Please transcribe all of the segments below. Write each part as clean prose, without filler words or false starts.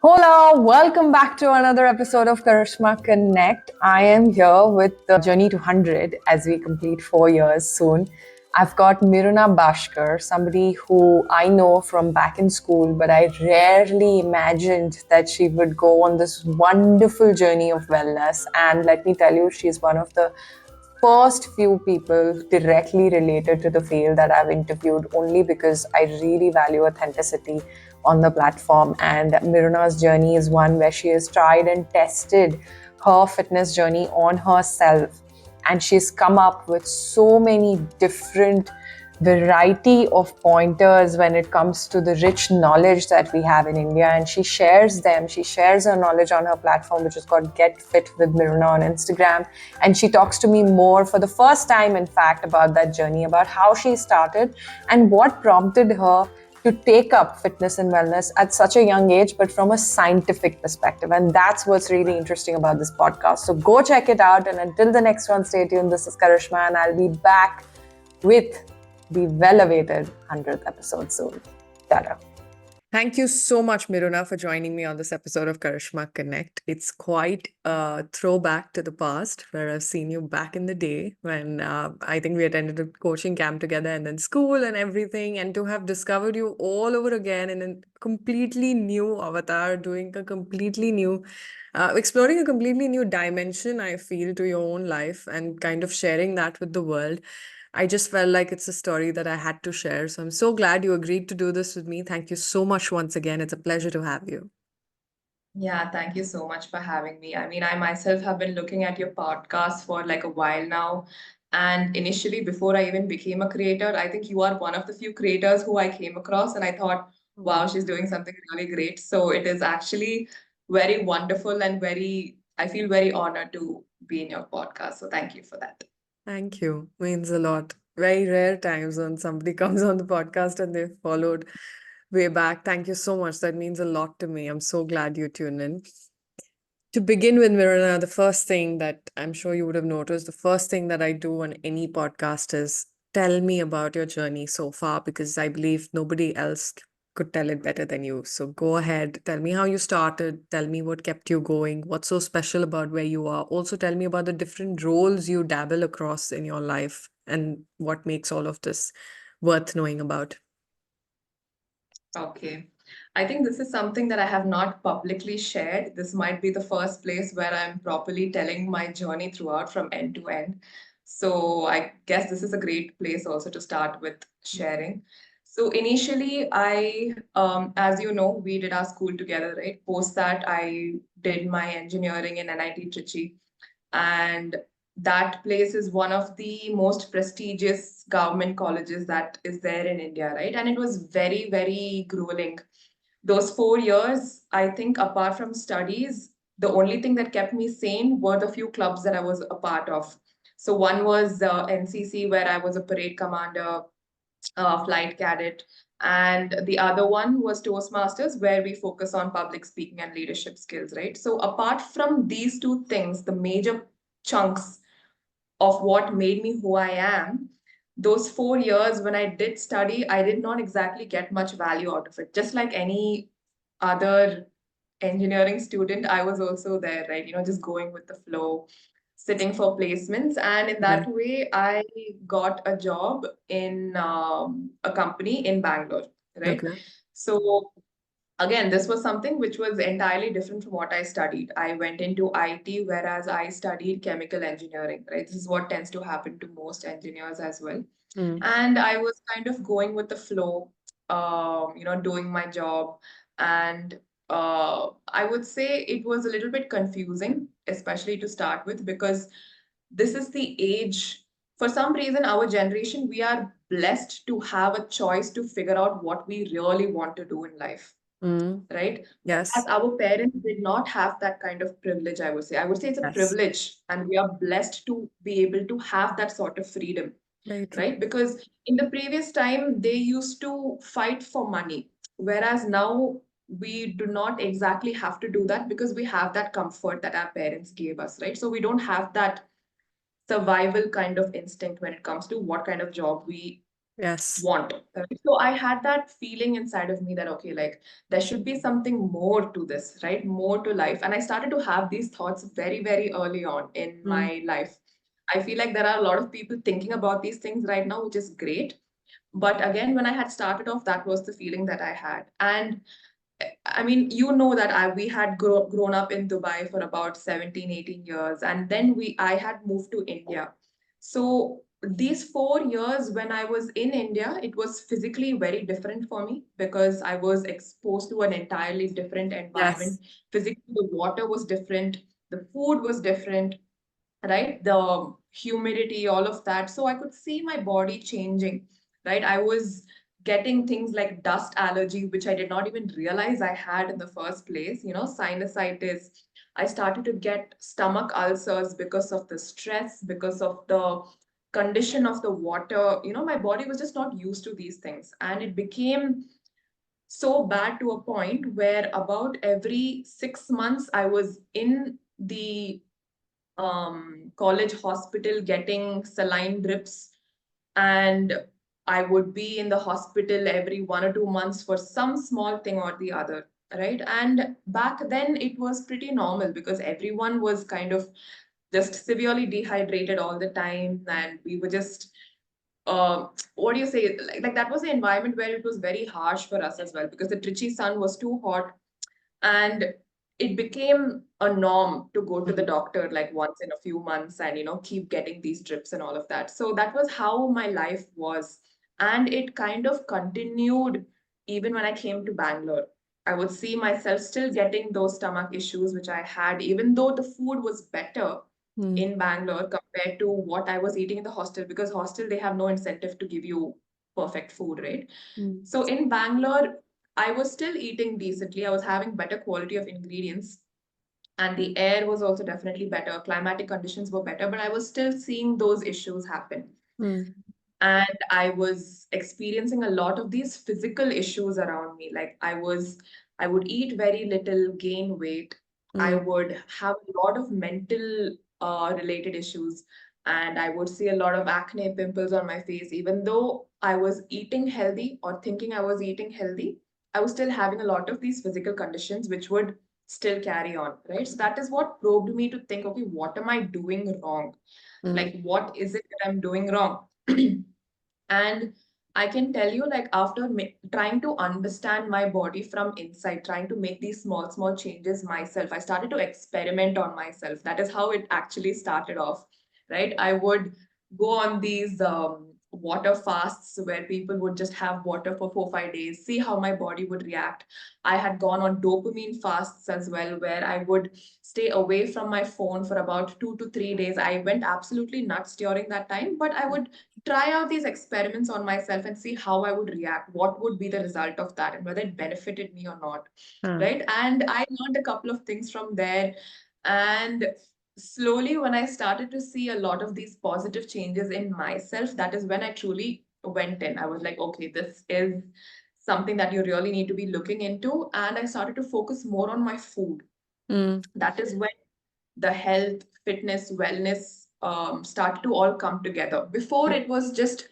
Hola, welcome back to another episode of Karishma Connect. I am here with the journey to 100 as we complete 4 years soon. I've got Miruna Bashkar, somebody who I know from back in school, but I rarely imagined that she would go on this wonderful journey of wellness. And let me tell you, she's one of the first few people directly related to the field that I've interviewed only because I really value authenticity on the platform. And Miruna's journey is one where she has tried and tested her fitness journey on herself. And she's come up with so many different variety of pointers when it comes to the rich knowledge that we have in India, and she shares them. She shares her knowledge on her platform, which is called Get Fit with Miruna on Instagram. And she talks to me more for the first time, in fact, about that journey, about how she started and what prompted her to take up fitness and wellness at such a young age, but from a scientific perspective. And that's what's really interesting about this podcast. So go check it out. And until the next one, stay tuned. This is Karishma, and I'll be back with the well-awaited 100th episode soon. Ta-da. Thank you so much, Miruna, for joining me on this episode of Karishma Connect. It's quite a throwback to the past where I've seen you back in the day when I think we attended a coaching camp together and then school and everything. And to have discovered you all over again in a completely new avatar, doing a completely new, exploring a completely new dimension, I feel, to your own life and kind of sharing that with the world. I just felt like it's a story that I had to share. So I'm so glad you agreed to do this with me. Thank you so much once again. It's a pleasure to have you. Yeah, thank you so much for having me. I mean, I myself have been looking at your podcast for like a while now. And initially, before I even became a creator, I think you are one of the few creators who I came across. And I thought, wow, she's doing something really great. So it is actually very wonderful and I feel very honored to be in your podcast. So thank you for that. Thank you. Means a lot. Very rare times when somebody comes on the podcast and they've followed way back. Thank you so much. That means a lot to me. I'm so glad you tuned in. To begin with, Mirana, the first thing that I'm sure you would have noticed, the first thing that I do on any podcast is tell me about your journey so far, because I believe nobody else could tell it better than you. So go ahead, tell me how you started, tell me what kept you going, what's so special about where you are. Also, tell me about the different roles you dabble across in your life and what makes all of this worth knowing about. Okay. I think this is something that I have not publicly shared. This might be the first place where I'm properly telling my journey throughout from end to end. So I guess this is a great place also to start with sharing. So initially, as you know, we did our school together, right? Post that, I did my engineering in NIT Trichy, and that place is one of the most prestigious government colleges that is there in India, right? And it was very, very grueling. Those 4 years, I think, apart from studies, the only thing that kept me sane were the few clubs that I was a part of. So one was NCC, where I was a parade commander, flight cadet, and the other one was Toastmasters, where we focus on public speaking and leadership skills, right? So apart from these two things, the major chunks of what made me who I am, those 4 years when I did study, I did not exactly get much value out of it. Just like any other engineering student, I was also there, right? Just going with the flow, sitting for placements. And in Yeah. that way, I got a job in a company in Bangalore, right? Okay. So again, this was something which was entirely different from what I studied. I went into IT, whereas I studied chemical engineering, right? This is what tends to happen to most engineers as well. Mm. And I was kind of going with the flow, doing my job. And I would say it was a little bit confusing, especially to start with, because this is the age. For some reason, our generation, we are blessed to have a choice to figure out what we really want to do in life, Mm. right? As Yes. our parents did not have that kind of privilege, I would say. I would say it's a Yes. privilege, and we are blessed to be able to have that sort of freedom, Very true. right? Because in the previous time, they used to fight for money, whereas now we do not exactly have to do that because we have that comfort that our parents gave us, right? So we don't have that survival kind of instinct when it comes to what kind of job we Yes. want. Right? So I had that feeling inside of me that, okay, like there should be something more to this, right? More to life. And I started to have these thoughts very, very early on in Mm. my life. I feel like there are a lot of people thinking about these things right now, which is great. But again, when I had started off, that was the feeling that I had. And I mean, you know that we had grown up in Dubai for about 17, 18 years. And then I had moved to India. So these 4 years when I was in India, it was physically very different for me because I was exposed to an entirely different Yes. environment. Physically, the water was different, the food was different, right? The humidity, all of that. So I could see my body changing, right? I was getting things like dust allergy, which I did not even realize I had in the first place, sinusitis. I started to get stomach ulcers because of the stress, because of the condition of the water. My body was just not used to these things. And it became so bad to a point where about every 6 months I was in the college hospital getting saline drips, and I would be in the hospital every 1 or 2 months for some small thing or the other, right? And back then it was pretty normal because everyone was kind of just severely dehydrated all the time, and we were just what do you say, like that was the environment where it was very harsh for us as well because the Trichy sun was too hot, and it became a norm to go to the doctor like once in a few months and keep getting these drips and all of that. So that was how my life was, and it kind of continued even when I came to Bangalore. I would see myself still getting those stomach issues which I had, even though the food was better Mm. in Bangalore compared to what I was eating in the hostel, because hostel they have no incentive to give you perfect food, right? Mm. So in Bangalore, I was still eating decently. I was having better quality of ingredients, and the air was also definitely better. Climatic conditions were better, but I was still seeing those issues happen. Mm. And I was experiencing a lot of these physical issues around me. Like I would eat very little, gain weight. I Mm. would have a lot of mental related issues, and I would see a lot of acne, pimples on my face. Even though I was eating healthy or thinking I was eating healthy, I was still having a lot of these physical conditions which would still carry on, right? So that is what probed me to think, okay, what am I doing wrong? Mm. Like, what is it that I'm doing wrong? And I can tell you, like, after trying to understand my body from inside, trying to make these small, small changes myself, I started to experiment on myself. That is how it actually started off, right? I would go on these water fasts where people would just have water for 4, 5 days, see how my body would react. I had gone on dopamine fasts as well, where I would stay away from my phone for about 2 to 3 days. I went absolutely nuts during that time, but I would try out these experiments on myself and see how I would react, what would be the result of that, and whether it benefited me or not. Mm. Right. And I learned a couple of things from there. And slowly, when I started to see a lot of these positive changes in myself, that is when I truly went in. I was like, okay, this is something that you really need to be looking into. And I started to focus more on my food. Mm. That is when the health, fitness, wellness started to all come together. Before it was just,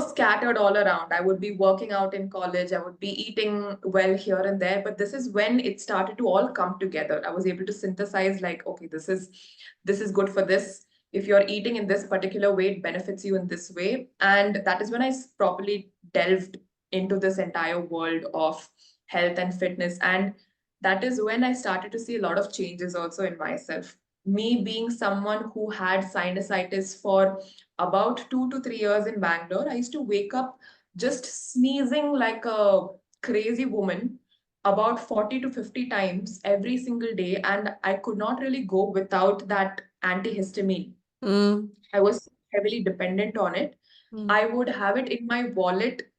scattered all around. I would be working out in college, I would be eating well here and there, but this is when it started to all come together. I was able to synthesize like, okay, this is good for this. If you're eating in this particular way, it benefits you in this way. And that is when I properly delved into this entire world of health and fitness. And that is when I started to see a lot of changes also in myself. Me being someone who had sinusitis for about 2 to 3 years in Bangalore, I used to wake up just sneezing like a crazy woman about 40 to 50 times every single day. And I could not really go without that antihistamine. Mm. I was heavily dependent on it. Mm. I would have it in my wallet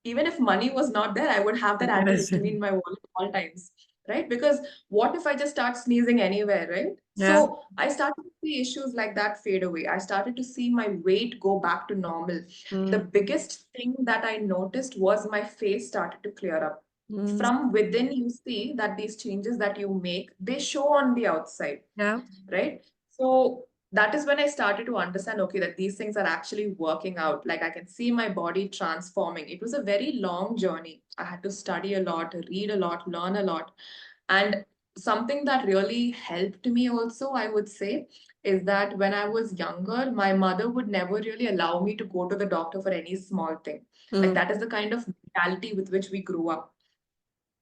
even if money was not there, I would have that Yes. antihistamine in my wallet all times, right? Because what if I just start sneezing anywhere, right? Yeah. So I started to see issues like that fade away. I started to see my weight go back to normal. The Mm. biggest thing that I noticed was my face started to clear up. Mm. From within, you see that these changes that you make, they show on the outside, Yeah. right? So that is when I started to understand, okay, that these things are actually working out. Like I can see my body transforming. It was a very long journey. I had to study a lot, read a lot, learn a lot. And something that really helped me also, I would say, is that when I was younger, my mother would never really allow me to go to the doctor for any small thing. Like that is the kind of mentality with which we grew up.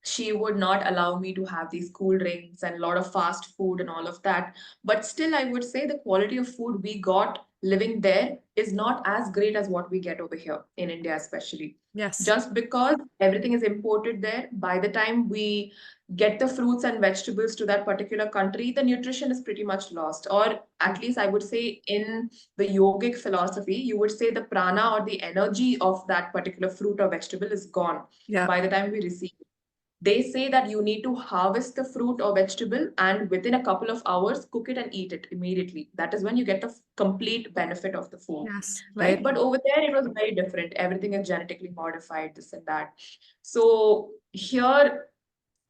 She would not allow me to have these cool drinks and a lot of fast food and all of that. But still, I would say the quality of food we got living there is not as great as what we get over here in India, especially. Yes. Just because everything is imported there, by the time we get the fruits and vegetables to that particular country, the nutrition is pretty much lost. Or at least I would say in the yogic philosophy, you would say the prana or the energy of that particular fruit or vegetable is gone Yeah. by the time we receive it. They say that you need to harvest the fruit or vegetable and within a couple of hours, cook it and eat it immediately. That is when you get the complete benefit of the food, Yes. right? Right. But over there, it was very different. Everything is genetically modified, this and that. So here,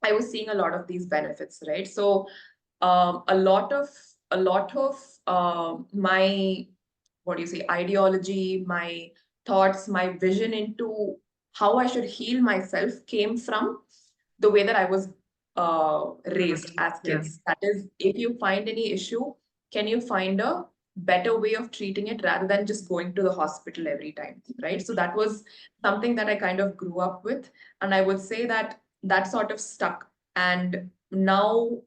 I was seeing a lot of these benefits, right? So a lot of my what do you say ideology, my thoughts, my vision into how I should heal myself came from the way that I was raised as Yeah. kids. That is, if you find any issue, can you find a better way of treating it rather than just going to the hospital every time, right? So that was something that I kind of grew up with. And I would say that that sort of stuck. And now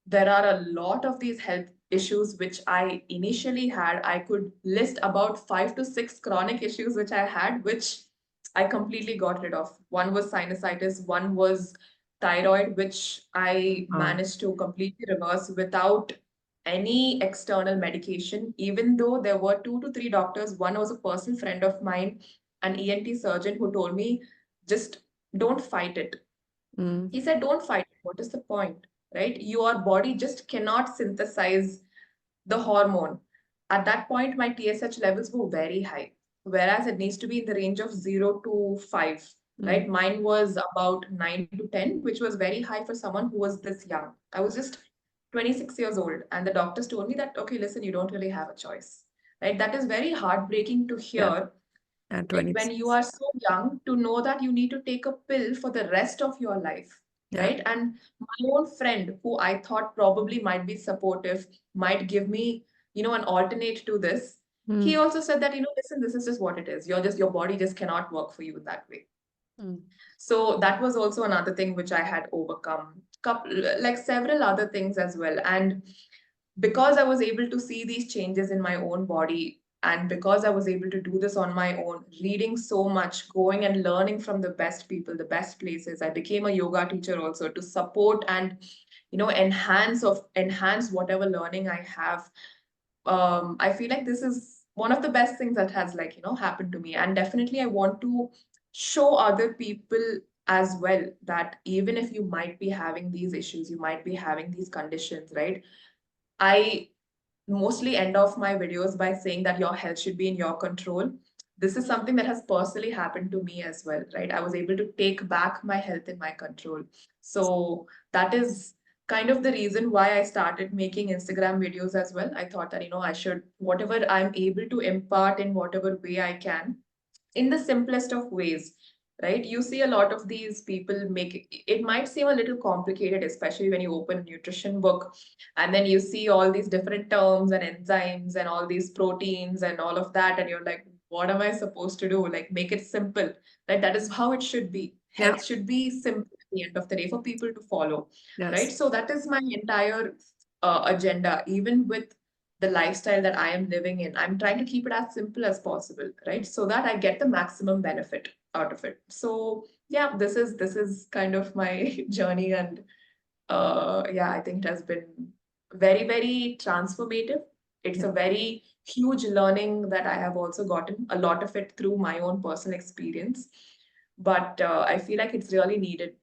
there are a lot of these health issues which I initially had. I could list about 5 to 6 chronic issues which I had, which I completely got rid of. One was sinusitis, one was thyroid, which I managed to completely reverse without any external medication, even though there were 2 to 3 doctors. One was a personal friend of mine, an ENT surgeon, who told me, just don't fight it. He said, don't fight it. What is the point? Right? Your body just cannot synthesize the hormone. At that point, my TSH levels were very high, whereas it needs to be in the range of 0 to 5. Right? Mine was about 9 to 10, which was very high for someone who was this young. I was just 26 years old, and the doctors told me that, okay, listen, you don't really have a choice. Right? That is very heartbreaking to Yeah. hear. At Like when you are so young to know that you need to take a pill for the rest of your life, Yeah. right? And my own friend, who I thought probably might be supportive, might give me, an alternate to this. He also said that, listen, this is just what it is. Your body just cannot work for you that way. So that was also another thing which I had overcome. Like several other things as well. And because I was able to see these changes in my own body, and because I was able to do this on my own, reading so much, going and learning from the best people, the best places, I became a yoga teacher also to support and enhance whatever learning I have. I feel like this is one of the best things that has happened to me, and definitely I want to show other people as well that even if you might be having these issues, you might be having these conditions, right? I mostly end off my videos by saying that your health should be in your control. This is something that has personally happened to me as well, right? I was able to take back my health in my control. So that is kind of the reason why I started making Instagram videos as well. I thought that, I should, whatever I'm able to impart in whatever way I can, in the simplest of ways, right? You see a lot of these people make it might seem a little complicated, especially when you open a nutrition book and then you see all these different terms and enzymes and all these proteins and all of that, and you're like, what am I supposed to do? Like, make it simple, right? That is how it should be. Yeah. Health should be simple at the end of the day for people to follow, right? Yes. So that is my entire agenda, even with the lifestyle that I am living in. I'm trying to keep it as simple as possible, right? So that I get the maximum benefit out of it. So yeah, this is kind of my journey, and yeah, I think it has been very, very transformative. It's Yeah. a very huge learning that I have also gotten, a lot of it through my own personal experience. But I feel like it's really needed,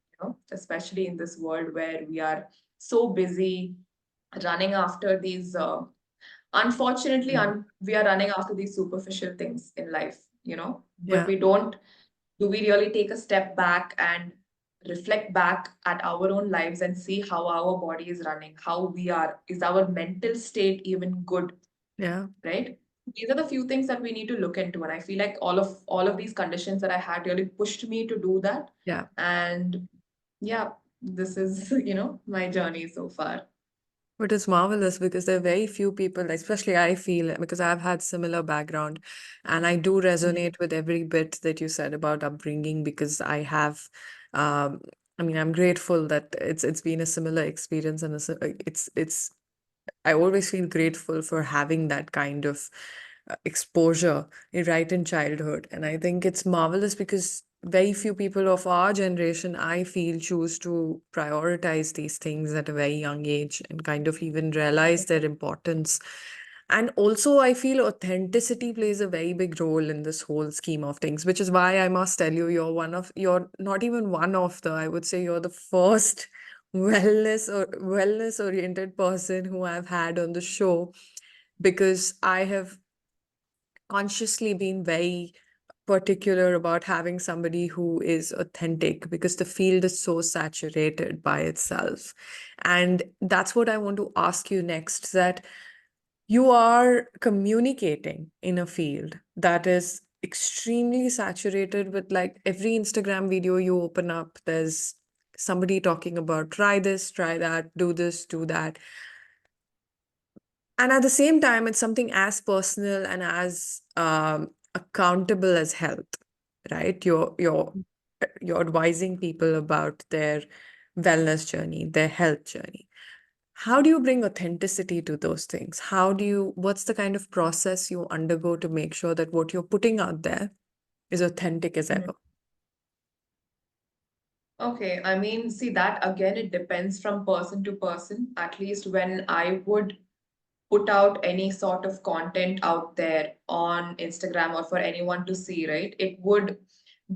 especially in this world where we are so busy running after these unfortunately, we are running after these superficial things in life, but Yeah. we don't, do we really take a step back and reflect back at our own lives and see how our body is running, how we are, is our mental state even good, Yeah. right? These are the few things that we need to look into, and I feel like all of these conditions that I had really pushed me to do that. Yeah. And yeah, this is my journey so far. But it's marvelous because there are very few people, especially I feel, because I've had similar background, and I do resonate with every bit that you said about upbringing because I have, um, I mean, I'm grateful that it's been a similar experience and it's I always feel grateful for having that kind of exposure right in childhood. And I think it's marvelous because very few people of our generation, I feel, choose to prioritize these things at a very young age and kind of even realize their importance. And also, I feel authenticity plays a very big role in this whole scheme of things, which is why I must tell you, you're not even one of the, I would say you're the first wellness oriented person who I've had on the show because I have consciously been very particular about having somebody who is authentic because the field is so saturated by itself. And that's what I want to ask you next, that you are communicating in a field that is extremely saturated with, like, every Instagram video you open up, there's somebody talking about try this, try that, do this, do that. And at the same time, it's something as personal and as accountable as health, right? You're advising people about their wellness journey, their health journey. How do you bring authenticity to those things? What's the kind of process you undergo to make sure that what you're putting out there is authentic as Mhm. ever? Okay, I mean, see that again, it depends from person to person. At least when I would put out any sort of content out there on Instagram or for anyone to see, right? It would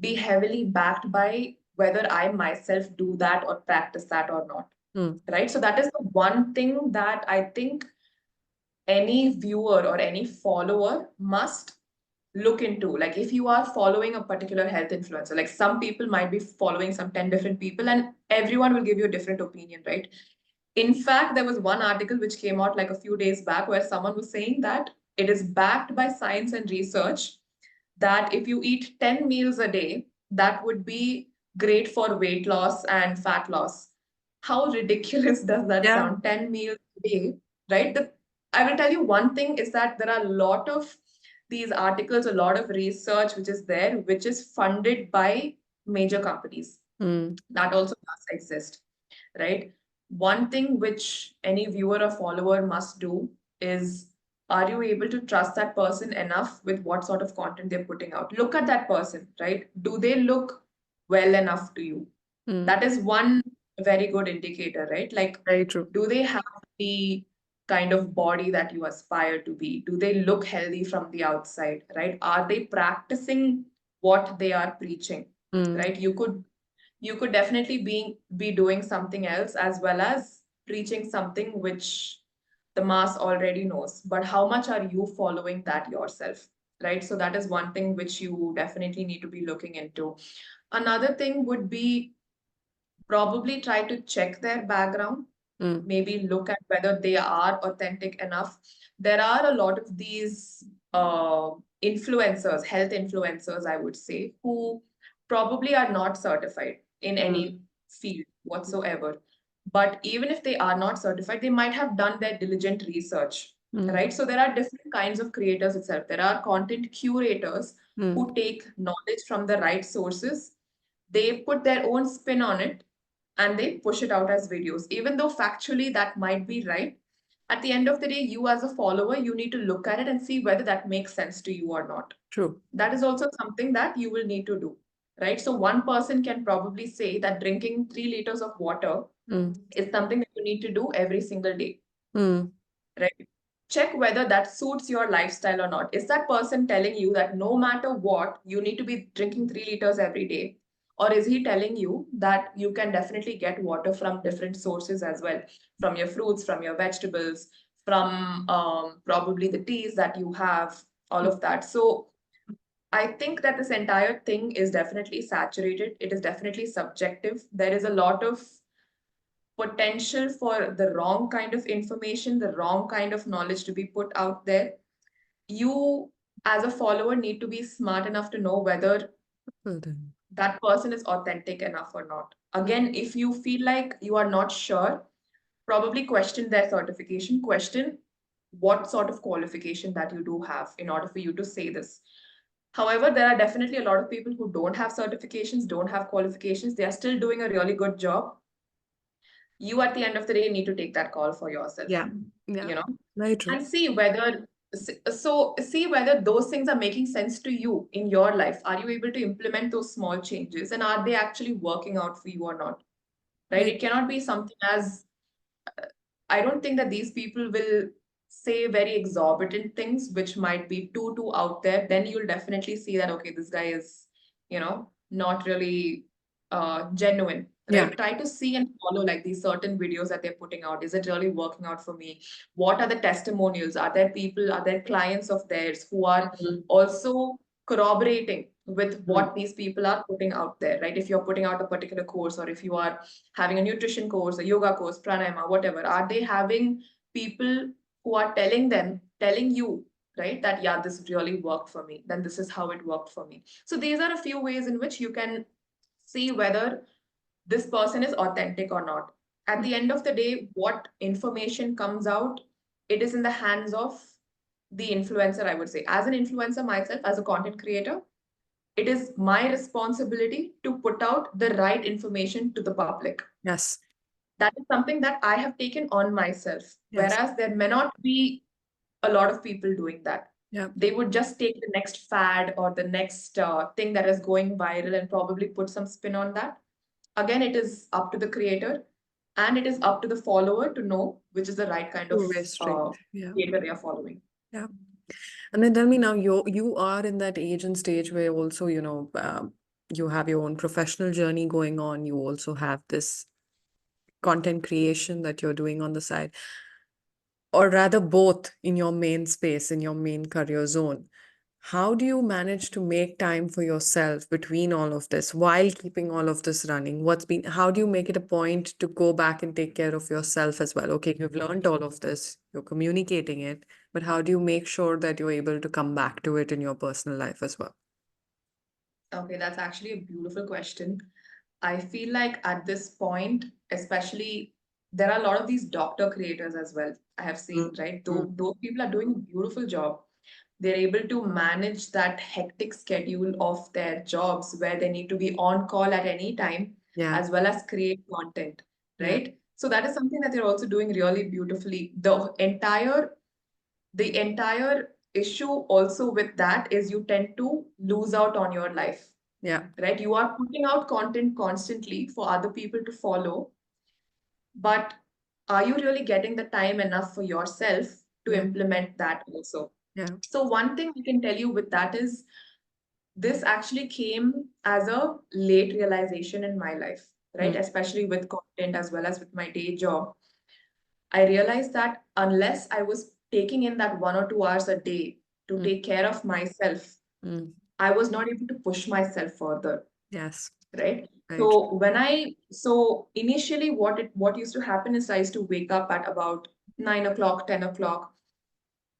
be heavily backed by whether I myself do that or practice that or not, Mm, right? So that is the one thing that I think any viewer or any follower must look into. Like if you are following a particular health influencer, like some people might be following some 10 different people and everyone will give you a different opinion, right? In fact, there was one article which came out like a few days back where someone was saying that it is backed by science and research that if you eat 10 meals a day, that would be great for weight loss and fat loss. How ridiculous does that yeah. sound? 10 meals a day, right? I will tell you one thing is that there are a lot of these articles, a lot of research which is there, which is funded by major companies. Mm, That also does exist, right? One thing which any viewer or follower must do is, are you able to trust that person enough with what sort of content they're putting out? Look at that person, right? Do they look well enough to you? mm, That is one very good indicator, right? Like, very true. do they have the kind of body that you aspire to be? Do they look healthy from the outside, right? Are they practicing what they are preaching, Mm, right? You could definitely be doing something else as well as preaching something which the mass already knows, but how much are you following that yourself, right? So that is one thing which you definitely need to be looking into. Another thing would be probably try to check their background, mm, maybe look at whether they are authentic enough. There are a lot of these influencers, health influencers, I would say, who probably are not certified in mm, any field whatsoever. But even if they are not certified, they might have done their diligent research, mm, right? So there are different kinds of creators itself. There are content curators mm, who take knowledge from the right sources. They put their own spin on it and they push it out as videos. Even though factually that might be right, at the end of the day, you as a follower, you need to look at it and see whether that makes sense to you or not. true. That is also something that you will need to do, right? So one person can probably say that drinking 3 liters of water Mm, is something that you need to do every single day, mm, right? Check whether that suits your lifestyle or not. Is that person telling you that no matter what, you need to be drinking 3 liters every day? Or is he telling you that you can definitely get water from different sources as well, from your fruits, from your vegetables, from probably the teas that you have, all mm, of that. So I think that this entire thing is definitely saturated. It is definitely subjective. There is a lot of potential for the wrong kind of information, the wrong kind of knowledge to be put out there. You, as a follower, need to be smart enough to know whether Well done. that person is authentic enough or not. Again, if you feel like you are not sure, probably question their certification, question what sort of qualification that you do have in order for you to say this. However, there are definitely a lot of people who don't have certifications, don't have qualifications. They are still doing a really good job. You, at the end of the day, need to take that call for yourself, Yeah. Yeah. you know, Very true. and see whether see whether those things are making sense to you in your life. Are you able to implement those small changes, and are they actually working out for you or not? Right? Right. It cannot be something as I don't think that these people will say very exorbitant things which might be too out there. Then you'll definitely see that okay, this guy is, not really genuine, Yeah. right? Try to see and follow like these certain videos that they're putting out. Is it really working out for me? What are the testimonials? Are there people, are there clients of theirs who are Mm. also corroborating with Mm. what these people are putting out there, right? If you're putting out a particular course, or if you are having a nutrition course, a yoga course, pranayama, whatever, are they having people who are telling you, right, that yeah, this really worked for me, then this is how it worked for me. So these are a few ways in which you can see whether this person is authentic or not. At the end of the day, what information comes out, it is in the hands of the influencer, I would say. As an influencer myself, as a content creator, it is my responsibility to put out the right information to the public. Yes. That is something that I have taken on myself. Yes. Whereas there may not be a lot of people doing that. Yeah. They would just take the next fad or the next thing that is going viral and probably put some spin on that. Again, it is up to the creator and it is up to the follower to know which is the right kind of Two-way street. Yeah. creator they are following. Yeah. And then tell me now, you are in that age and stage where also, you have your own professional journey going on. You also have this content creation that you're doing on the side, or rather both in your main space, in your main career zone. How do you manage to make time for yourself between all of this while keeping all of this running? How do you make it a point to go back and take care of yourself as well? Okay, you've learned all of this, you're communicating it, but how do you make sure that you're able to come back to it in your personal life as well? Okay, that's actually a beautiful question. I feel like at this point, especially, there are a lot of these doctor creators as well. I have seen, right? Those people are doing a beautiful job. They're able to manage that hectic schedule of their jobs where they need to be on call at any time, Yeah. as well as create content, Yeah. right? So that is something that they're also doing really beautifully. The entire issue also with that is you tend to lose out on your life, Yeah. right? You are putting out content constantly for other people to follow, but are you really getting the time enough for yourself to Yeah. implement that also? Yeah. So one thing I can tell you with that is this actually came as a late realization in my life, right? Especially with content as well as with my day job. I realized that unless I was taking in that 1 or 2 hours a day to take care of myself, Mm. I was not able to push myself further, Yes. right? Right. So initially what used to happen is I used to wake up at about 9 o'clock, 10 o'clock,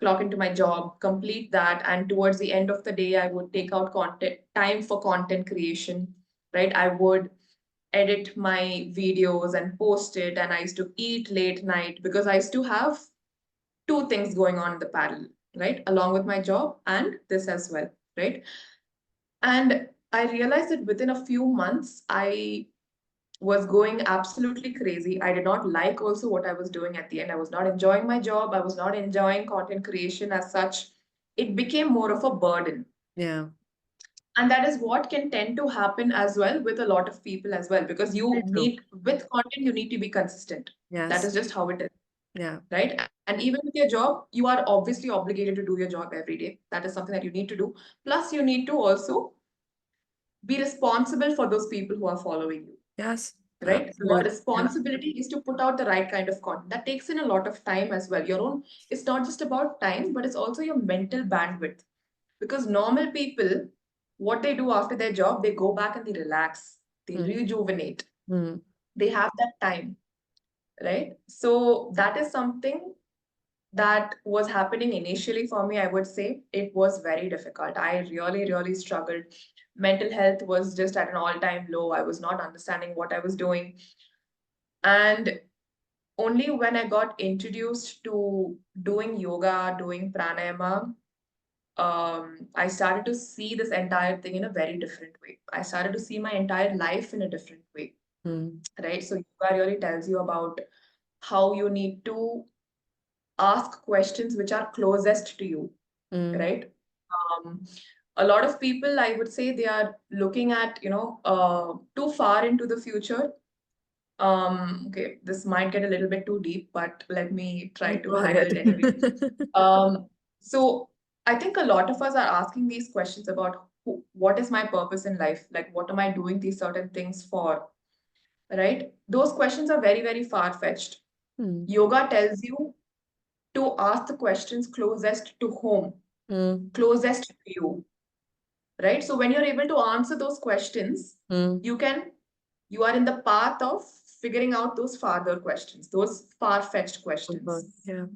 clock into my job, complete that, and towards the end of the day, I would take out content time for content creation, right? I would edit my videos and post it, and I used to eat late night because I used to have two things going on in the parallel, right? Along with my job and this as well, right? And I realized that within a few months, I was going absolutely crazy. I did not like also what I was doing at the end. I was not enjoying my job. I was not enjoying content creation as such. It became more of a burden. Yeah. And that is what can tend to happen as well with a lot of people as well, because Very you true. need, with content, you need to be consistent. That Yes. is just how it is, Yeah. right? And even with your job, you are obviously obligated to do your job every day. That is something that you need to do. Plus, you need to also be responsible for those people who are following you. Yes. Right? So your Absolutely. Yeah. responsibility is to put out the right kind of content. That takes in a lot of time as well. Your own, it's not just about time, but it's also your mental bandwidth. Because normal people, what they do after their job, they go back and they relax, they Mm. rejuvenate, Mm. they have that time. right? So that is something that was happening initially for me. I would say it was very difficult. I really, really struggled. Mental health was just at an all-time low. I was not understanding what I was doing. And only when I got introduced to doing yoga, doing pranayama, I started to see this entire thing in a very different way. I started to see my entire life in a different way, right? So yoga really tells you about how you need to ask questions which are closest to you, right? Um, a lot of people, I would say, they are looking at, too far into the future. Okay, this might get a little bit too deep, but let me try to Go handle ahead. it anyway. So I think a lot of us are asking these questions about what is my purpose in life? Like, what am I doing these certain things for? Right? Those questions are very, very far-fetched. Yoga tells you to ask the questions closest to home, closest to you, right? So when you're able to answer those questions, you are in the path of figuring out those farther questions, those far-fetched questions, Yeah.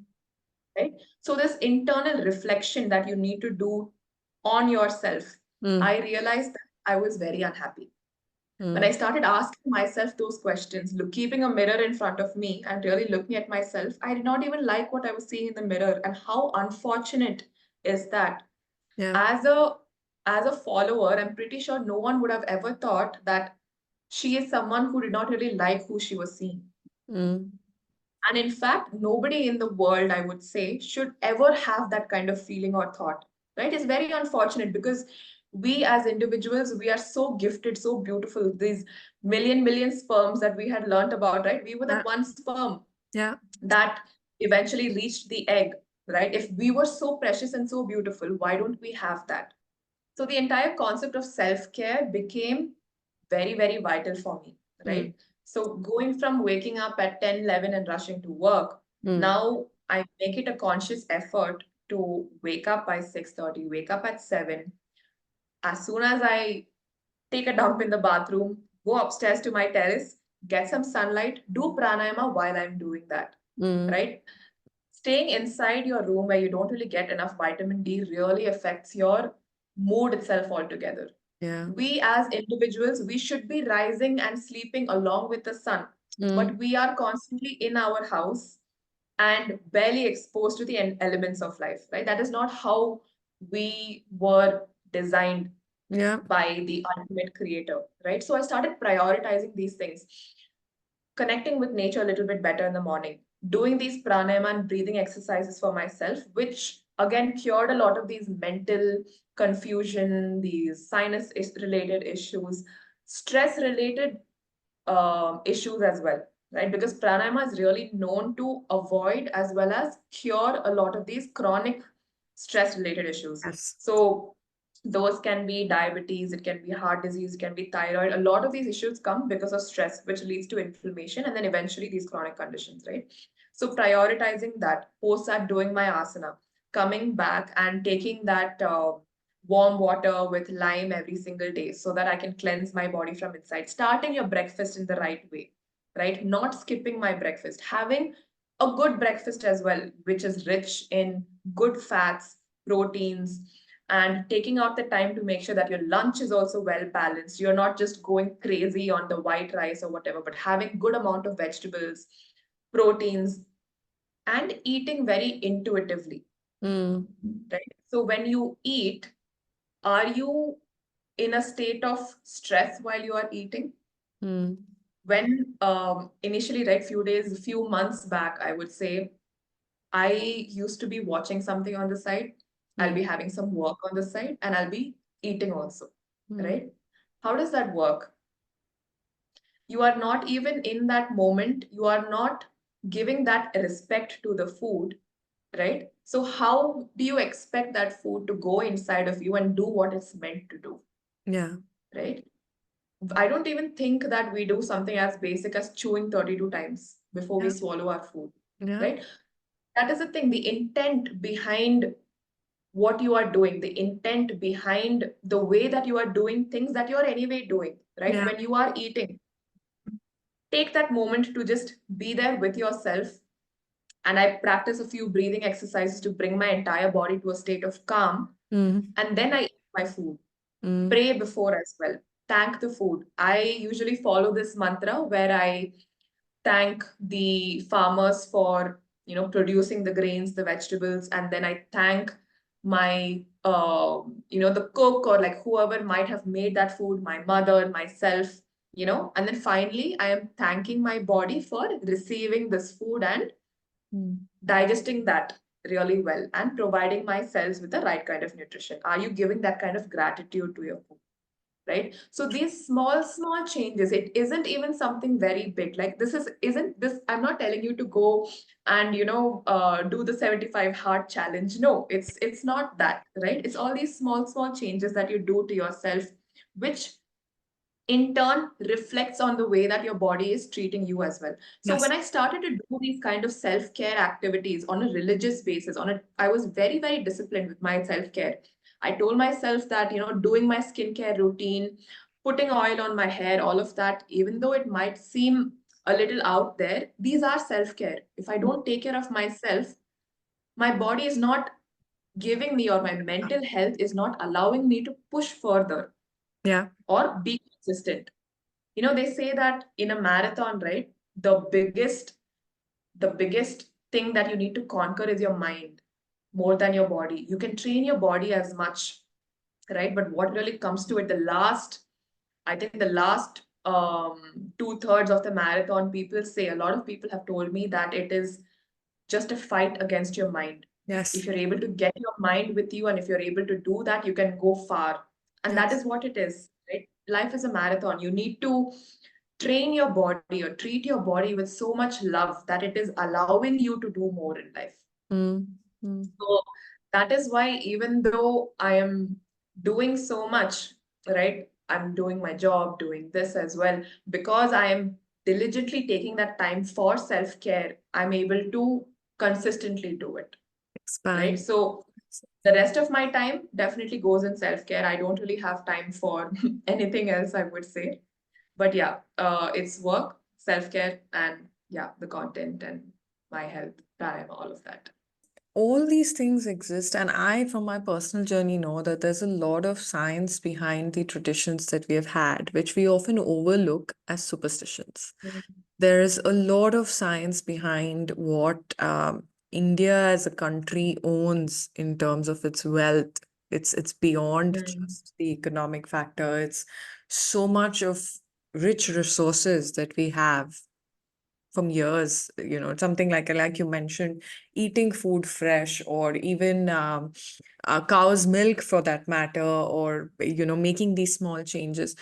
right? So this internal reflection that you need to do on yourself, I realized that I was very unhappy. When I started asking myself those questions, keeping a mirror in front of me and really looking at myself, I did not even like what I was seeing in the mirror. And how unfortunate is that? Yeah. As a follower, I'm pretty sure no one would have ever thought that she is someone who did not really like who she was seeing. And in fact, nobody in the world, I would say, should ever have that kind of feeling or thought, right? It's very unfortunate because we as individuals, we are so gifted, so beautiful. These million sperms that we had learned about, right? We were that one sperm that eventually reached the egg, right? If we were so precious and so beautiful, why don't we have that? So the entire concept of self-care became very, very vital for me, right? So going from waking up at 10, 11 and rushing to work, now I make it a conscious effort to wake up by 6:30, wake up at 7. As soon as I take a dump in the bathroom, go upstairs to my terrace, get some sunlight, do pranayama while I'm doing that, right? Staying inside your room where you don't really get enough vitamin D really affects your mood itself altogether. Yeah. We as individuals, we should be rising and sleeping along with the sun, but we are constantly in our house and barely exposed to the elements of life, right? That is not how we were designed Yeah. by the ultimate creator, right? So I started prioritizing these things, connecting with nature a little bit better in the morning, doing these pranayama and breathing exercises for myself, which again cured a lot of these mental confusion, these sinus related issues, stress related issues as well, right? Because pranayama is really known to avoid as well as cure a lot of these chronic stress related issues. Yes. So those can be diabetes, it can be heart disease, it can be thyroid. A lot of these issues come because of stress, which leads to inflammation and then eventually these chronic conditions, right? So prioritizing that, post that doing my asana, coming back and taking that warm water with lime every single day so that I can cleanse my body from inside. Starting your breakfast in the right way, right? Not skipping my breakfast, having a good breakfast as well, which is rich in good fats, proteins, and taking out the time to make sure that your lunch is also well balanced. You're not just going crazy on the white rice or whatever, but having good amount of vegetables, proteins, and eating very intuitively, right? So when you eat, are you in a state of stress while you are eating? When initially, right, few months back, I would say, I used to be watching something on the side. I'll be having some work on the side and I'll be eating also, right? How does that work? You are not even in that moment. You are not giving that respect to the food, right? So how do you expect that food to go inside of you and do what it's meant to do, Yeah. right? I don't even think that we do something as basic as chewing 32 times before we swallow our food, right? That is the thing, the intent behind what you are doing, the intent behind the way that you are doing things that you are anyway doing, right? When you are eating, take that moment to just be there with yourself. And I practice a few breathing exercises to bring my entire body to a state of calm. And then I eat my food. Pray before as well. Thank the food. I usually follow this mantra where I thank the farmers for producing the grains, the vegetables, and then I thank my the cook or like whoever might have made that food, my mother, myself, and then finally I am thanking my body for receiving this food and digesting that really well and providing my cells with the right kind of nutrition. Are you giving that kind of gratitude to your food? Right, so these small changes, it isn't even something very big. Like this isn't this, I'm not telling you to go and do the 75 heart challenge. No, it's not that, right? It's all these small changes that you do to yourself, which in turn reflects on the way that your body is treating you as well. So Yes. when I started to do these kind of self-care activities on a religious basis, I was very disciplined with my self-care. I told myself that, doing my skincare routine, putting oil on my hair, all of that, even though it might seem a little out there, these are self-care. If I don't take care of myself, my body is not giving me, or my mental health is not allowing me to push further Yeah. or be consistent. They say that in a marathon, right? The biggest thing that you need to conquer is your mind more than your body. You can train your body as much, right? But what really comes to it, I think the last 2/3 of the marathon, people say, a lot of people have told me that it is just a fight against your mind. If Yes. you're able to get your mind with you and if you're able to do that, you can go far. And that Yes. is what it is, right? Life is a marathon. You need to train your body or treat your body with so much love that it is allowing you to do more in life. Mm. Mm. So that is why, even though I am doing so much, right? I'm doing my job, doing this as well, because I am diligently taking that time for self-care, I'm able to consistently do it, right? Expand. So the rest of my time definitely goes in self-care. I don't really have time for anything else, I would say. But yeah, it's work, self-care, and yeah, the content and my health, time, all of that. All these things exist, and I, from my personal journey, know that there's a lot of science behind the traditions that we have had, which we often overlook as superstitions. There is a lot of science behind what India as a country owns in terms of its wealth. It's beyond Mm. just the economic factor. It's so much of rich resources that we have from years, something like you mentioned, eating food fresh, or even cow's milk for that matter, or making these small changes.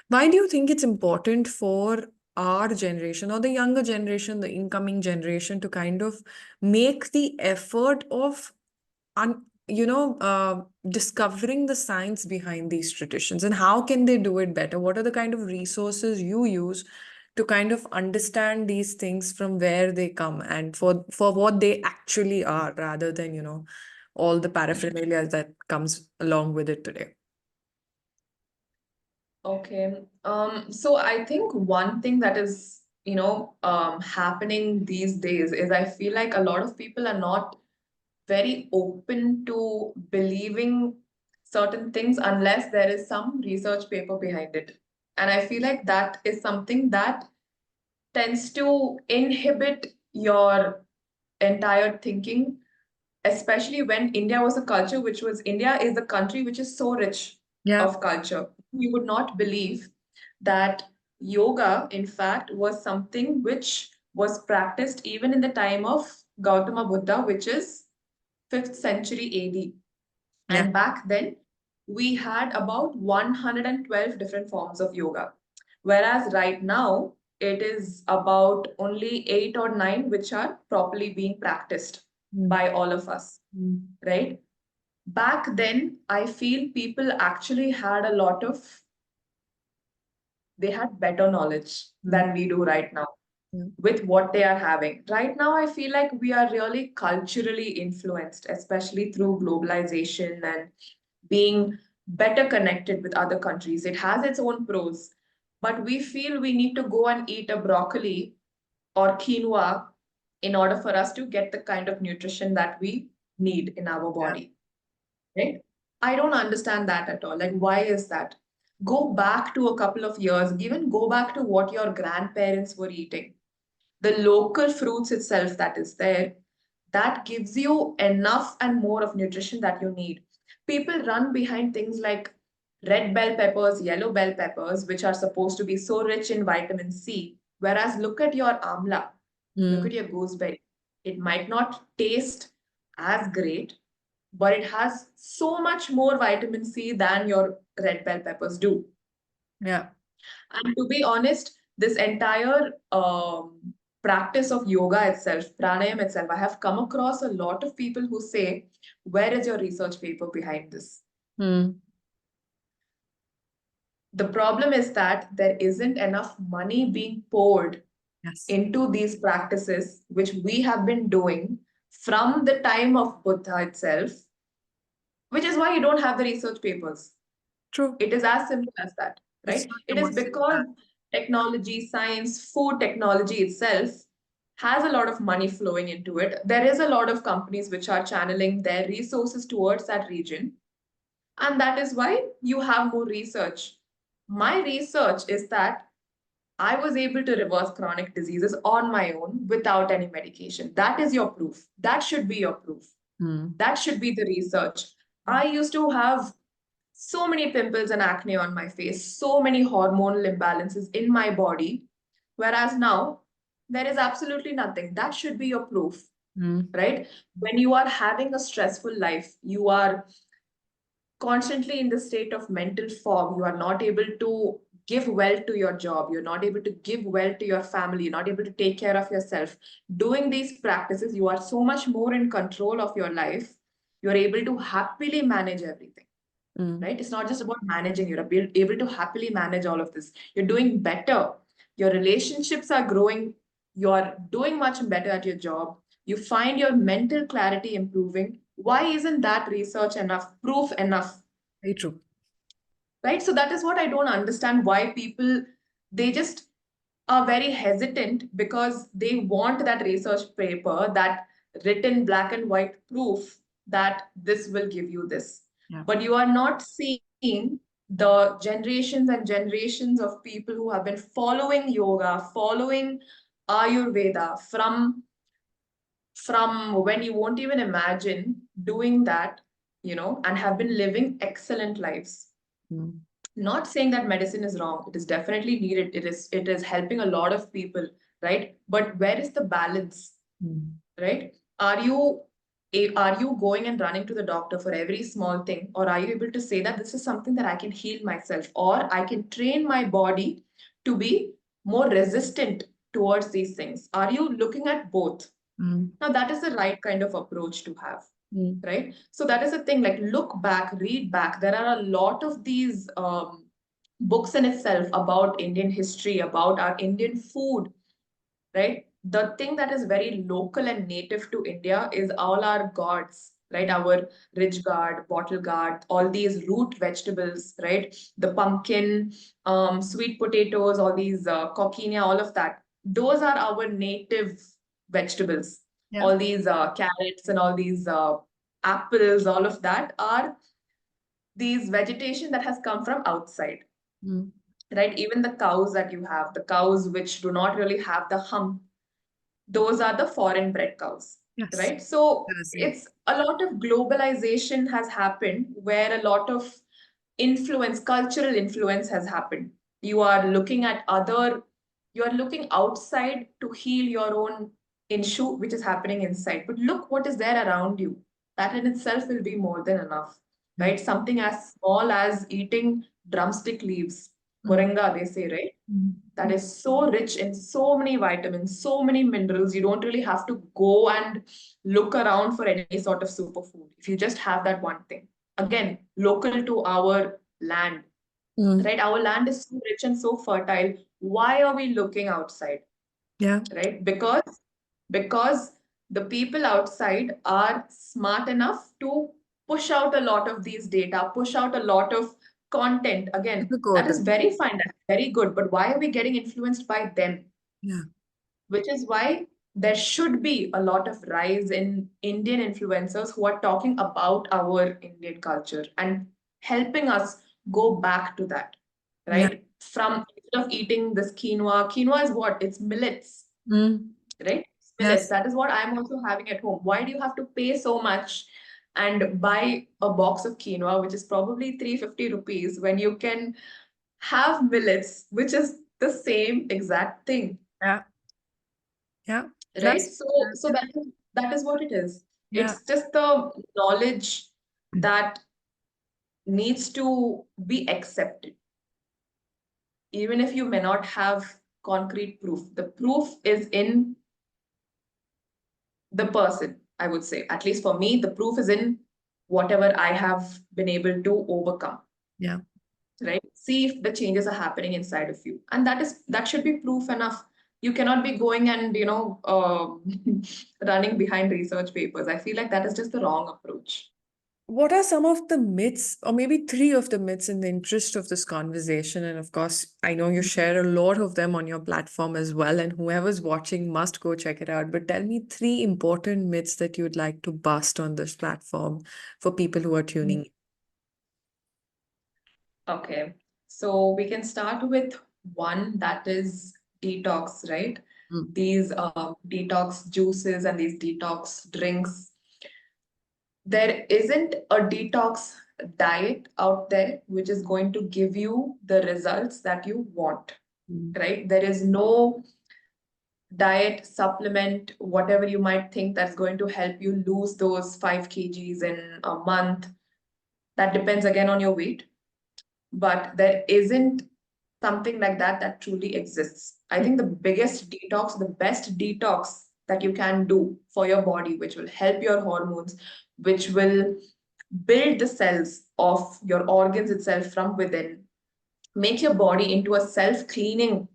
Why do you think it's important for our generation, or the younger generation, the incoming generation, to kind of make the effort of discovering the science behind these traditions, and how can they do it better? What are the kind of resources you use to kind of understand these things from where they come, and for what they actually are, rather than all the paraphernalia that comes along with it today? Okay. So I think one thing that is, happening these days is I feel like a lot of people are not very open to believing certain things unless there is some research paper behind it. And I feel like that is something that tends to inhibit your entire thinking, especially when India was a culture which was, India is the country which is so rich Yeah. of culture. You would not believe that yoga, in fact, was something which was practiced even in the time of Gautama Buddha, which is 5th century AD. Yeah. And back then, we had about 112 different forms of yoga. Whereas right now, it is about only 8 or 9 which are properly being practiced Mm. by all of us, Mm. right? Back then, I feel people actually had a lot of, they had better knowledge Mm. than we do right now Mm. with what they are having. Right now, I feel like we are really culturally influenced, especially through globalization and being better connected with other countries. It has its own pros. but we feel we need to go and eat a broccoli or quinoa in order for us to get the kind of nutrition that we need in our body, right? I don't understand that at all. Like, why is that? Go back to a couple of years, even go back to what your grandparents were eating. The local fruits itself that is there, that gives you enough and more of nutrition that you need. People run behind things like red bell peppers, yellow bell peppers, which are supposed to be so rich in vitamin C. Whereas look at your amla, look at your gooseberry. It might not taste as great, but it has so much more vitamin C than your red bell peppers do. Yeah. And to be honest, this entire practice of yoga itself, pranayam itself, I have come across a lot of people who say, where is your research paper behind this? Mm. The problem is that there isn't enough money being poured Yes. into these practices, which we have been doing from the time of Buddha itself, which is why you don't have the research papers. True. It is as simple as that, It's right? not It is emotional. because technology, science, food technology itself has a lot of money flowing into it. There is a lot of companies which are channeling their resources towards that region. And that is why you have more research. My research is that I was able to reverse chronic diseases on my own without any medication. That is your proof. That should be your proof. That should be the research. I used to have so many pimples and acne on my face, so many hormonal imbalances in my body. Whereas now, there is absolutely nothing. That should be your proof, right? When you are having a stressful life, you are constantly in the state of mental fog. You are not able to give well to your job. You're not able to give well to your family. You're not able to take care of yourself. Doing these practices, you are so much more in control of your life. You're able to happily manage everything. Right? It's not just about managing. You're able to happily manage all of this. You're doing better. Your relationships are growing. You're doing much better at your job. You find your mental clarity improving. Why isn't that research enough, proof enough? Very true. Right? So that is what I don't understand, why people, they just are very hesitant because they want that research paper, that written black and white proof that this will give you this. Yeah. But you are not seeing the generations and generations of people who have been following yoga, following Ayurveda from when you won't even imagine doing that, and have been living excellent lives. Not saying that medicine is wrong. It is definitely needed. It is helping a lot of people, right? But where is the balance, right? Are you going and running to the doctor for every small thing, or are you able to say that this is something that I can heal myself, or I can train my body to be more resistant towards these things? Are you looking at both? Now, that is the right kind of approach to have, right? So that is the thing, like look back, read back. There are a lot of these books in itself about Indian history, about our Indian food, right? The thing that is very local and native to India is all our gourds, right? Our ridge gourd, bottle gourd, all these root vegetables, right? The pumpkin, sweet potatoes, all these coquinia, all of that. Those are our native vegetables. Yeah. All these carrots and all these apples, all of that are these vegetation that has come from outside. Right? Even the cows that you have, the cows which do not really have the hump, those are the foreign bred cows. Yes. Right? So Yes, yes. it's a lot of globalization has happened where a lot of influence, cultural influence has happened. You are looking at you are looking outside to heal your own issue, which is happening inside. But look what is there around you. That in itself will be more than enough, right? Something as small as eating drumstick leaves, moringa, they say, right? That is so rich in so many vitamins, so many minerals. You don't really have to go and look around for any sort of superfood. If you just have that one thing, again, local to our land, right? Our land is so rich and so fertile. Why are we looking outside? Yeah. Right? Because the people outside are smart enough to push out a lot of these data, push out a lot of content, again, that is Sugarcoated. very fine, that's very good, but why are we getting influenced by them? Yeah. Which is why there should be a lot of rise in Indian influencers who are talking about our Indian culture and helping us go back to that, Yeah. right? From instead of eating this quinoa, quinoa is what? It's millets, Mm. right? Millets. Yes. That is what I'm also having at home. Why do you have to pay so much and buy a box of quinoa, which is probably 350 rupees, when you can have millets, which is the same exact thing? Yeah. Yeah. Right? Plus, So that is what it is. yeah. It's just the knowledge that needs to be accepted, even if you may not have concrete proof. The proof is in the person, I would say. At least for me, the proof is in whatever I have been able to overcome. Yeah. Right? See if the changes are happening inside of you. And that should be proof enough. You cannot be going and, running behind research papers. I feel like that is just the wrong approach. What are some of the myths, or maybe three of the myths in the interest of this conversation? And of course, I know you share a lot of them on your platform as well, and whoever's watching must go check it out. But tell me three important myths that you'd like to bust on this platform for people who are tuning Okay. So we can start with one, that is detox, right? in. These detox juices and these detox drinks. There isn't a detox diet out there which is going to give you the results that you want, Mm. right? There is no diet, supplement, whatever you might think that's going to help you lose those 5 kgs in a month. That depends again on your weight, but there isn't something like that that truly exists. I think the biggest detox, the best detox that you can do for your body, which will help your hormones, which will build the cells of your organs itself from within, make your body into a self-cleaning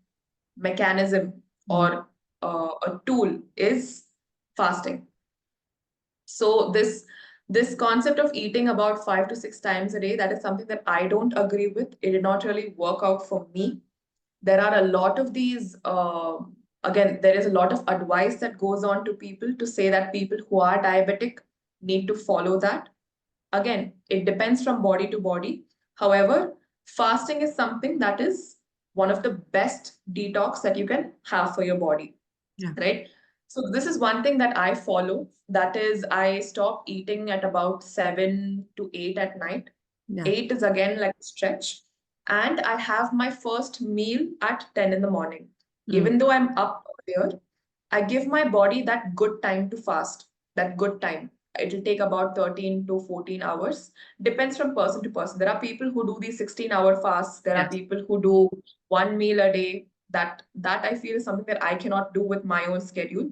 mechanism Mm. or a tool, is fasting. So this concept of eating about 5 to 6 times a day, that is something that I don't agree with. It did not really work out for me. There are a lot of these, again, there is a lot of advice that goes on to people to say that people who are diabetic need to follow that. Again, it depends from body to body. However, fasting is something that is one of the best detox that you can have for your body, Yeah. right? So this is one thing that I follow. That is, I stop eating at about 7 to 8 at night. Yeah. 8 is again like a stretch. And I have my first meal at 10 in the morning. Mm. Even though I'm up earlier, I give my body that good time to fast, that good time. It'll take about 13 to 14 hours. Depends from person to person. There are people who do these 16-hour fasts. There are Yes. people who do one meal a day. That I feel is something that I cannot do with my own schedule.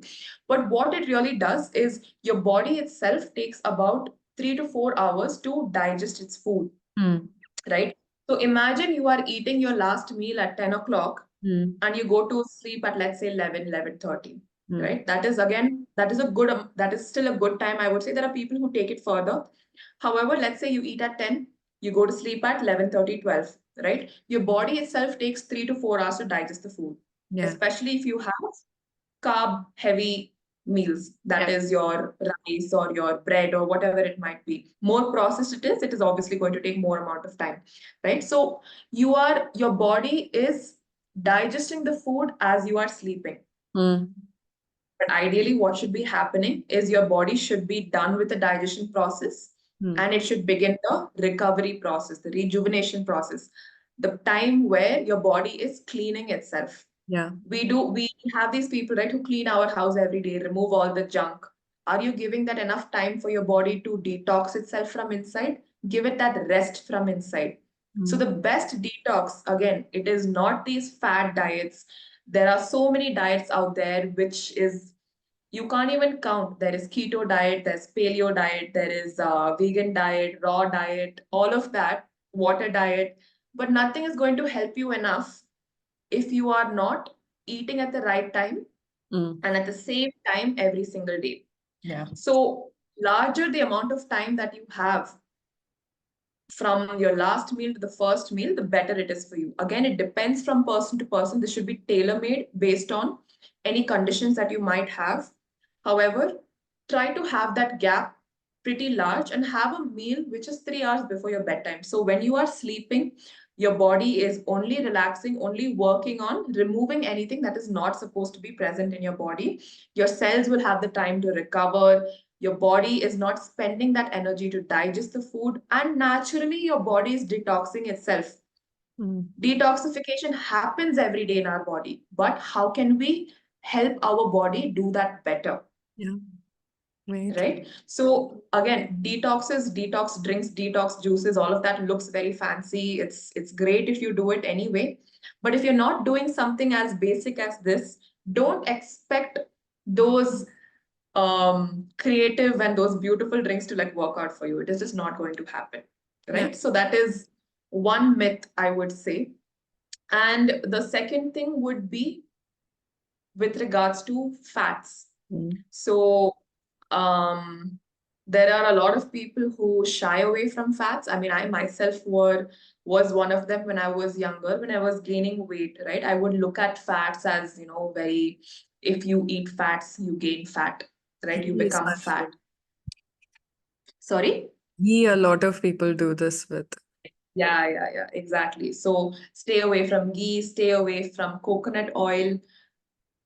But what it really does is your body itself takes about 3 to 4 hours to digest its food, Mm. right? So imagine you are eating your last meal at 10 o'clock Mm. and you go to sleep at, let's say, 11:30, Mm. right? That is, again, that is a good, that is still a good time. I would say there are people who take it further. However, let's say you eat at 10, you go to sleep at 11:30, 12, right? Your body itself takes 3 to 4 hours to digest the food, Yeah. especially if you have carb heavy meals, that Yeah. is your rice or your bread or whatever it might be. More processed it is obviously going to take more amount of time, right? So your body is digesting the food as you are sleeping. Mm. But ideally, what should be happening is your body should be done with the digestion process Mm. and it should begin the recovery process, the rejuvenation process, the time where your body is cleaning itself. Yeah. We have these people, right, who clean our house every day, remove all the junk. Are you giving that enough time for your body to detox itself from inside? Give it that rest from inside. So Mm. the best detox, again, it is not these fad diets. There are so many diets out there which is you can't even count. There is keto diet, there's paleo diet, there is vegan diet, raw diet, all of that, water diet, but nothing is going to help you enough if you are not eating at the right time Mm. and at the same time every single day. Yeah. So, larger the amount of time that you have, from your last meal to the first meal, the better it is for you. Again, it depends from person to person. This should be tailor-made based on any conditions that you might have. However, try to have that gap pretty large and have a meal which is 3 hours before your bedtime. So when you are sleeping, your body is only relaxing, only working on removing anything that is not supposed to be present in your body. Your cells will have the time to recover. Your body is not spending that energy to digest the food, and naturally, your body is detoxing itself. Detoxification happens every day in our body, but how can we help our body do that better? Yeah. Right. Right? So again, detoxes, detox drinks, detox juices, all of that looks very fancy. It's great if you do it anyway. But if you're not doing something as basic as this, don't expect those creative and those beautiful drinks to like work out for you. It is just not going to happen. Right? So that is one myth, I would say. And the second thing would be with regards to fats. So there are a lot of people who shy away from fats. I mean, I myself was one of them when I was younger, when I was gaining weight, right? I would look at fats as, very, if you eat fats, you gain fat, right? You become fat. Sorry? Yeah, a lot of people do this with. Yeah, exactly. So stay away from ghee, stay away from coconut oil.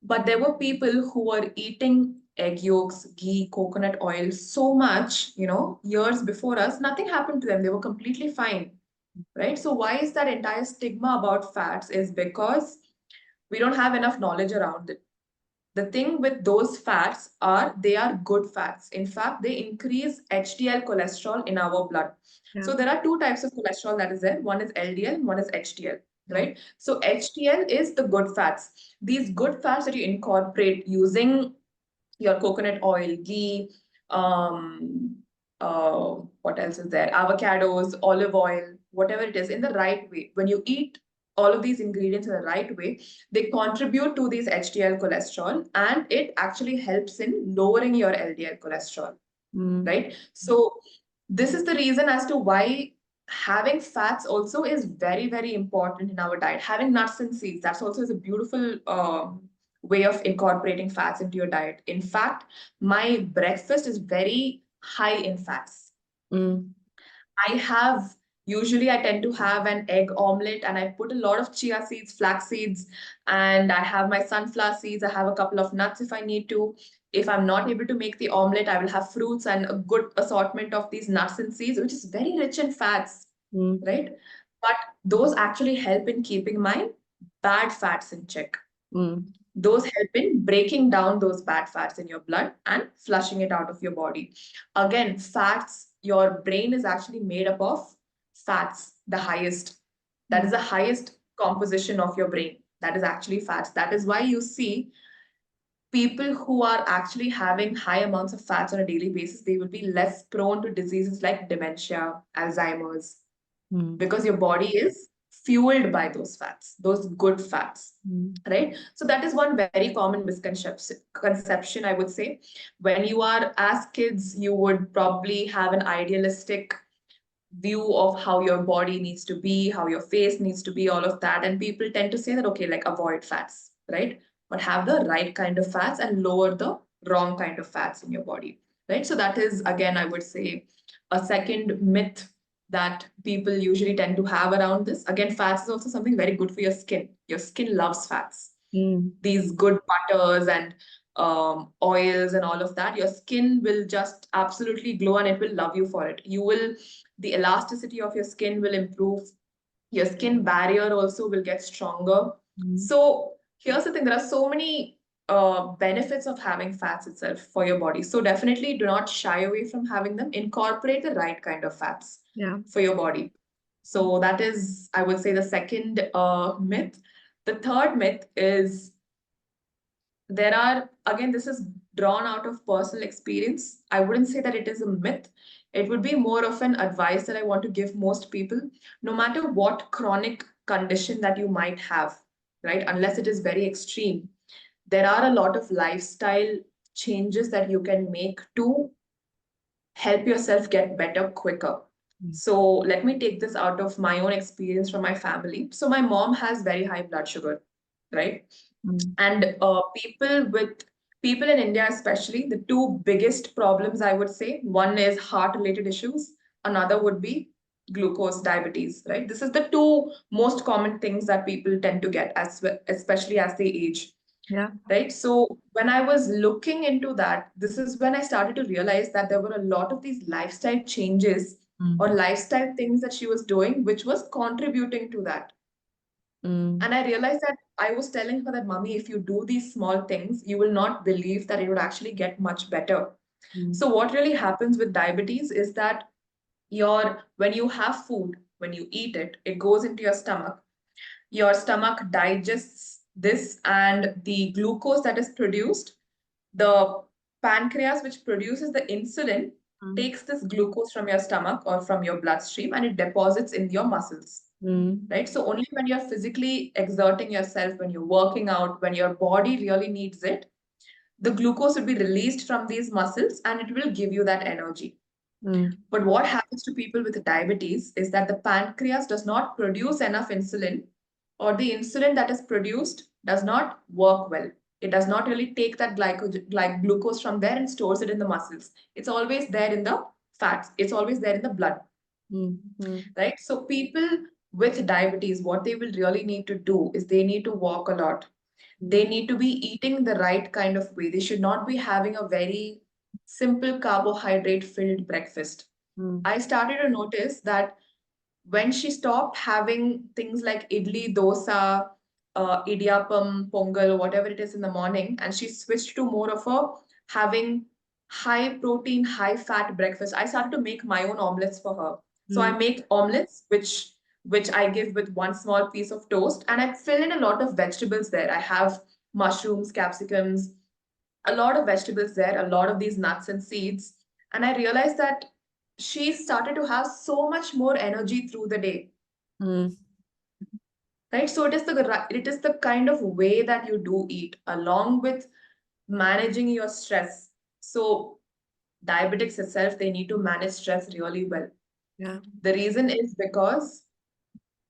But there were people who were eating egg yolks, ghee, coconut oil so much, years before us, nothing happened to them. They were completely fine, right? So why is that entire stigma about fats is because we don't have enough knowledge around it. The thing with those fats are they are good fats. In fact, they increase HDL cholesterol in our blood. So there are two types of cholesterol that is there. One is LDL, one is HDL, right? So HDL is the good fats. These good fats that you incorporate using your coconut oil, ghee, um, what else is there? Avocados, olive oil, whatever it is, in the right way. When you eat all of these ingredients in the right way, they contribute to these HDL cholesterol, and it actually helps in lowering your LDL cholesterol, right? So this is the reason as to why having fats also is very, very important in our diet. Having nuts and seeds, that's also is a beautiful way of incorporating fats into your diet. In fact, my breakfast is very high in fats. I tend to have an egg omelette, and I put a lot of chia seeds, flax seeds, and I have my sunflower seeds. I have a couple of nuts if I need to. If I'm not able to make the omelette, I will have fruits and a good assortment of these nuts and seeds, which is very rich in fats, right? But those actually help in keeping my bad fats in check. Those help in breaking down those bad fats in your blood and flushing it out of your body. Again, fats, your brain is actually made up of fats, the highest. That is the highest composition of your brain. That is actually fats. That is why you see people who are actually having high amounts of fats on a daily basis, they will be less prone to diseases like dementia, Alzheimer's, because your body is fueled by those fats, those good fats, right? So that is one very common misconception, I would say. When you are as kids, you would probably have an idealistic view of how your body needs to be, how your face needs to be, all of that. And people tend to say that, okay, like avoid fats, right? But have the right kind of fats and lower the wrong kind of fats in your body, right? So that is, again, I would say a second myth that people usually tend to have around this. Again, fats is also something very good for your skin. Your skin loves fats. These good butters and oils and all of that, your skin will just absolutely glow and it will love you for it. The elasticity of your skin will improve. Your skin barrier also will get stronger. So here's the thing, there are so many benefits of having fats itself for your body. So definitely do not shy away from having them. Incorporate the right kind of fats for your body. So that is, I would say, the second myth. The third myth is again, this is drawn out of personal experience. I wouldn't say that it is a myth. It would be more of an advice that I want to give most people, no matter what chronic condition that you might have, right? Unless it is very extreme, there are a lot of lifestyle changes that you can make to help yourself get better quicker. So let me take this out of my own experience from my family. So my mom has very high blood sugar, right? And people in India, especially, the two biggest problems I would say, one is heart-related issues, another would be glucose diabetes, right? This is the two most common things that people tend to get especially as they age. Yeah. Right. So when I was looking into that, this is when I started to realize that there were a lot of these lifestyle changes or lifestyle things that she was doing, which was contributing to that. And I realized that I was telling her that, Mommy, if you do these small things, you will not believe that it would actually get much better. So what really happens with diabetes is that when you have food, when you eat it, it goes into your stomach digests this, and the glucose that is produced, the pancreas, which produces the insulin, takes this glucose from your stomach or from your bloodstream and it deposits in your muscles. Right? So only when you're physically exerting yourself, when you're working out, when your body really needs it, the glucose will be released from these muscles and it will give you that energy. But what happens to people with diabetes is that the pancreas does not produce enough insulin, or the insulin that is produced does not work well. It does not really take that glucose from there and stores it in the muscles. It's always there in the fats. It's always there in the blood. Right? So people with diabetes, what they will really need to do is they need to walk a lot. They need to be eating the right kind of way. They should not be having a very simple carbohydrate filled breakfast. I started to notice that when she stopped having things like idli, dosa, idiyappam, pongal, whatever it is in the morning, and she switched to more of a having high protein, high fat breakfast, I started to make my own omelets for her. So I make omelets, which I give with one small piece of toast, and I fill in a lot of vegetables there. I have mushrooms, capsicums, a lot of vegetables there, a lot of these nuts and seeds. And I realized that she started to have so much more energy through the day. Right? So it is the kind of way that you do eat, along with managing your stress. So diabetics itself, they need to manage stress really well. Yeah. The reason is because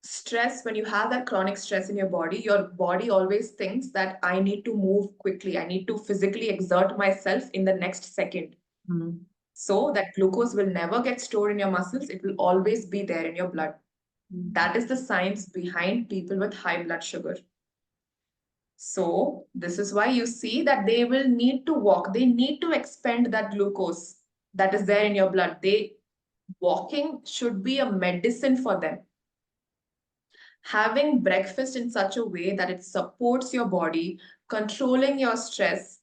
stress, when you have that chronic stress in your body always thinks that I need to move quickly. I need to physically exert myself in the next second. So that glucose will never get stored in your muscles. It will always be there in your blood. That is the science behind people with high blood sugar. So this is why you see that they will need to walk. They need to expend that glucose that is there in your blood. Walking should be a medicine for them. Having breakfast in such a way that it supports your body, controlling your stress.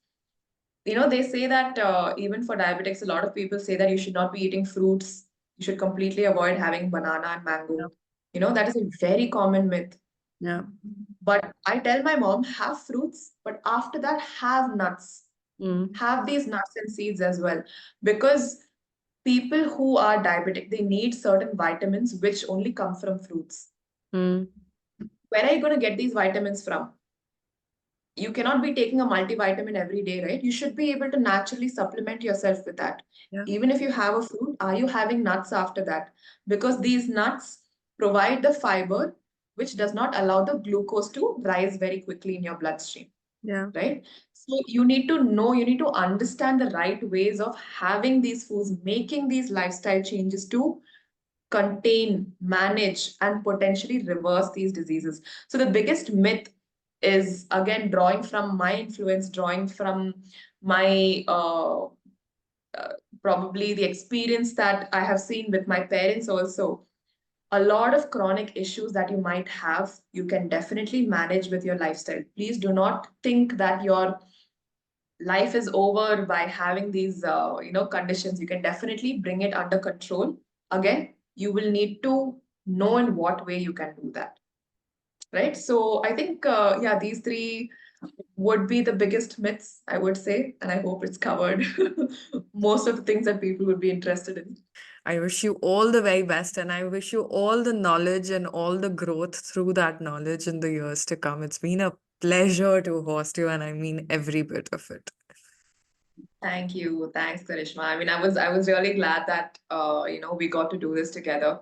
They say that even for diabetics, a lot of people say that you should not be eating fruits. You should completely avoid having banana and mango. That is a very common myth. Yeah. But I tell my mom, have fruits, but after that, have nuts. Have these nuts and seeds as well. Because people who are diabetic, they need certain vitamins which only come from fruits. Where are you going to get these vitamins from? You cannot be taking a multivitamin every day, right? You should be able to naturally supplement yourself with that. Yeah. Even if you have a fruit, are you having nuts after that? Because these nuts provide the fiber which does not allow the glucose to rise very quickly in your bloodstream. Yeah. Right? So you need to know, you need to understand the right ways of having these foods, making these lifestyle changes to contain, manage, and potentially reverse these diseases. So the biggest myth is, again, drawing from my influence, drawing from my probably the experience that I have seen with my parents also. A lot of chronic issues that you might have, you can definitely manage with your lifestyle. Please do not think that your life is over by having these conditions. You can definitely bring it under control. Again, you will need to know in what way you can do that. Right? So I think yeah, these three would be the biggest myths, I would say, and I hope it's covered most of the things that people would be interested in. I wish you all the very best, and I wish you all the knowledge and all the growth through that knowledge in the years to come. It's been a pleasure to host you, and I mean every bit of it. Thank you. Thanks, Karishma. I mean, I was really glad that we got to do this together.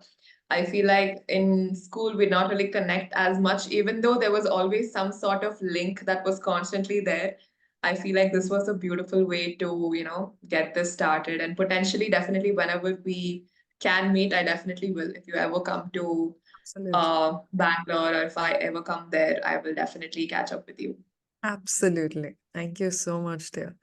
I feel like in school we not really connect as much, even though there was always some sort of link that was constantly there. I feel like this was a beautiful way to, get this started, and potentially, definitely, whenever we can meet, I definitely will. If you ever come to Absolutely. Bangalore, or if I ever come there, I will definitely catch up with you. Absolutely. Thank you so much, dear.